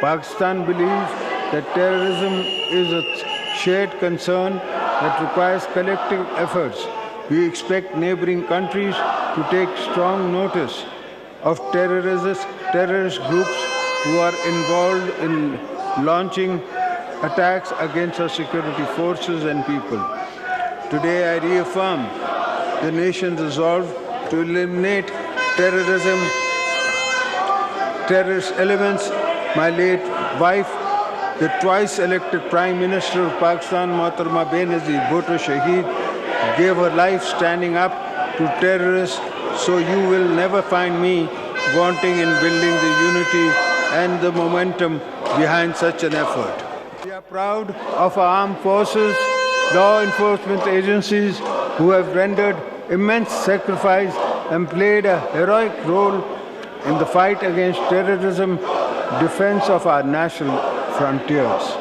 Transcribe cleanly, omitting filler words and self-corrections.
Pakistan believes that terrorism is a shared concern that requires collective efforts. We expect neighboring countries to take strong notice of terrorist groups who are involved in launching attacks against our security forces and people. Today I reaffirm the nation's resolve to eliminate terrorist elements. My late wife, the twice elected Prime Minister of Pakistan, Mohtarama Benazir Bhuttto Shaheed, gave her life standing up to terrorists, so you will never find me wanting in building the unity and the momentum behind such an effort. We are proud of our armed forces, law enforcement agencies who have rendered immense sacrifice and played a heroic role in the fight against terrorism, defense of our national frontiers.